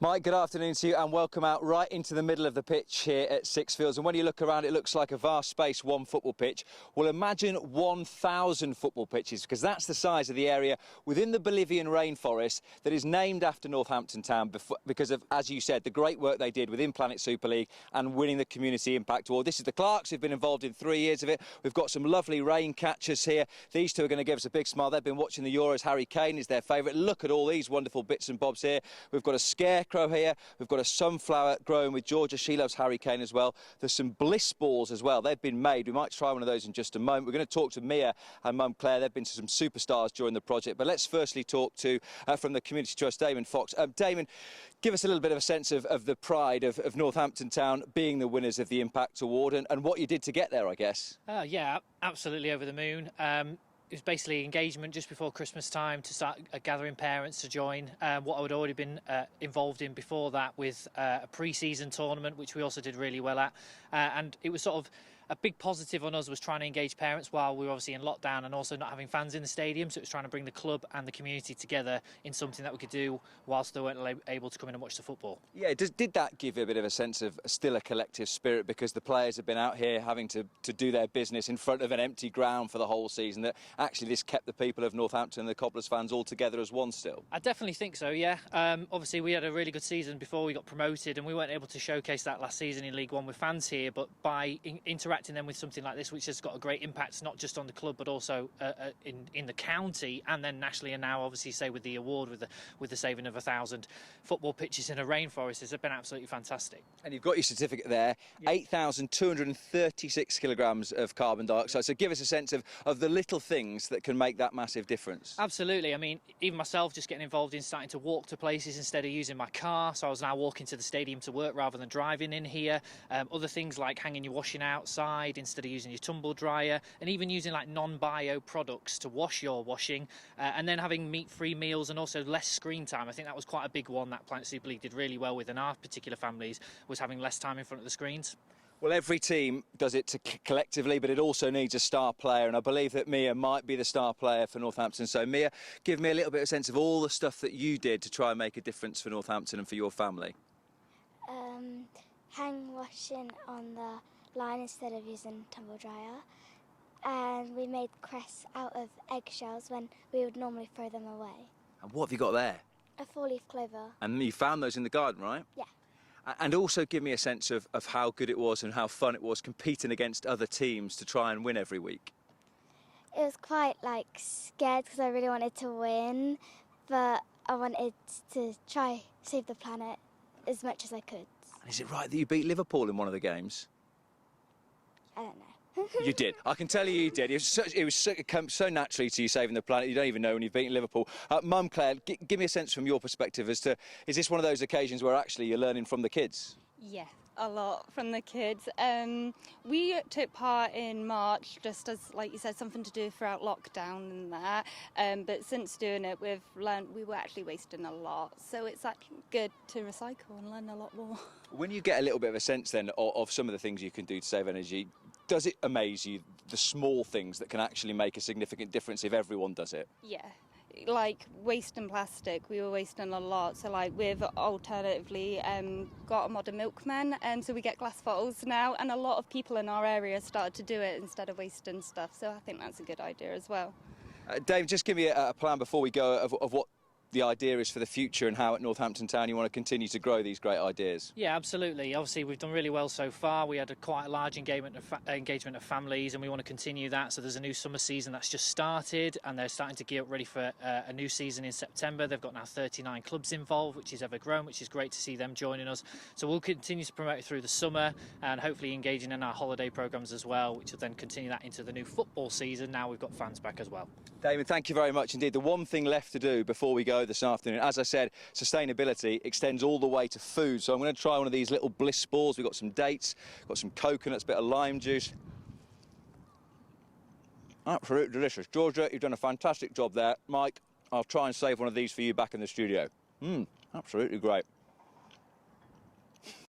Mike, good afternoon to you and welcome out right into the middle of the pitch here at Sixfields. And when you look around, it looks like a vast space, one football pitch. Well, imagine 1,000 football pitches, because that's the size of the area within the Bolivian rainforest that is named after Northampton Town because of, as you said, the great work they did within Planet Super League and winning the Community Impact Award. This is the Clarks who've been involved in 3 years of it. We've got some lovely rain catchers here. These two are going to give us a big smile. They've been watching the Euros. Harry Kane is their favourite. Look at all these wonderful bits and bobs here. We've got a scarecrow here. We've got a sunflower growing with Georgia. She loves Harry Kane as well. There's some bliss balls as well. They've been made. We might try one of those in just a moment. We're going to talk to Mia and Mum Claire. They've been to some superstars during the project. But let's firstly talk to, from the Community Trust, Damon Fox. Damon, give us a little bit of a sense of the pride of Northampton Town being the winners of the Impact Award and what you did to get there, I guess. Yeah, absolutely over the moon. It was basically engagement just before Christmas time to start gathering parents to join what I had already been involved in before that with a pre-season tournament, which we also did really well at. And it was sort of a big positive on us was trying to engage parents while we were obviously in lockdown and also not having fans in the stadium. So it was trying to bring the club and the community together in something that we could do whilst they weren't able to come in and watch the football. Yeah, did that give you a bit of a sense of still a collective spirit, because the players have been out here having to do their business in front of an empty ground for the whole season, that actually this kept the people of Northampton and the Cobblers fans all together as one still? I definitely think so, yeah. Obviously we had a really good season before we got promoted and we weren't able to showcase that last season in League One with fans here, but by interacting them with something like this, which has got a great impact not just on the club but also in the county and then nationally, and now obviously say with the award with the saving of 1,000 football pitches in a rainforest, has been absolutely fantastic. And you've got your certificate there. Yep. 8,236 kilograms of carbon dioxide. So give us a sense of the little things that can make that massive difference. Absolutely. I mean, even myself just getting involved in starting to walk to places instead of using my car, so I was now walking to the stadium to work rather than driving in here. Other things like hanging your washing outside instead of using your tumble dryer, and even using like non-bio products to wash your washing, and then having meat-free meals and also less screen time. I think that was quite a big one that Planet Super League did really well with in our particular families, was having less time in front of the screens. Well, every team does it collectively, but it also needs a star player, and I believe that Mia might be the star player for Northampton. So Mia, give me a little bit of sense of all the stuff that you did to try and make a difference for Northampton and for your family. Hang washing on the line instead of using tumble dryer, and we made crests out of eggshells when we would normally throw them away. And what have you got there? A 4-leaf clover. And you found those in the garden, right? Yeah. And also give me a sense of how good it was and how fun it was competing against other teams to try and win every week. It was quite scared because I really wanted to win, but I wanted to try save the planet as much as I could. And is it right that you beat Liverpool in one of the games? I don't know. You did. I can tell you did. It came so naturally to you saving the planet. You don't even know when you've beaten Liverpool. Mum Claire, give me a sense from your perspective as to, is this one of those occasions where actually you're learning from the kids? Yeah, a lot from the kids. We took part in March just as, like you said, something to do throughout lockdown and that. But since doing it, we've learned we were actually wasting a lot. So it's actually good to recycle and learn a lot more. When you get a little bit of a sense then of some of the things you can do to save energy, does it amaze you, the small things that can actually make a significant difference if everyone does it? Yeah. Like wasting plastic, we were wasting a lot. So like we've alternatively got a modern milkman, and so we get glass bottles now, and a lot of people in our area started to do it instead of wasting stuff. So I think that's a good idea as well. Dave, just give me a plan before we go of what the idea is for the future and how at Northampton Town you want to continue to grow these great ideas. Yeah, absolutely. Obviously, we've done really well so far. We had quite a large engagement of families, and we want to continue that. So there's a new summer season that's just started, and they're starting to gear up ready for a new season in September. They've got now 39 clubs involved, which is ever grown, which is great to see them joining us. So we'll continue to promote it through the summer and hopefully engaging in our holiday programmes as well, which will then continue that into the new football season. Now we've got fans back as well. Damon, thank you very much indeed. The one thing left to do before we go this afternoon, as I said, sustainability extends all the way to food. So I'm going to try one of these little bliss balls. We've got some dates, got some coconuts, a bit of lime juice. Absolutely delicious. Georgia, you've done a fantastic job there. Mike, I'll try and save one of these for you back in the studio. Absolutely great.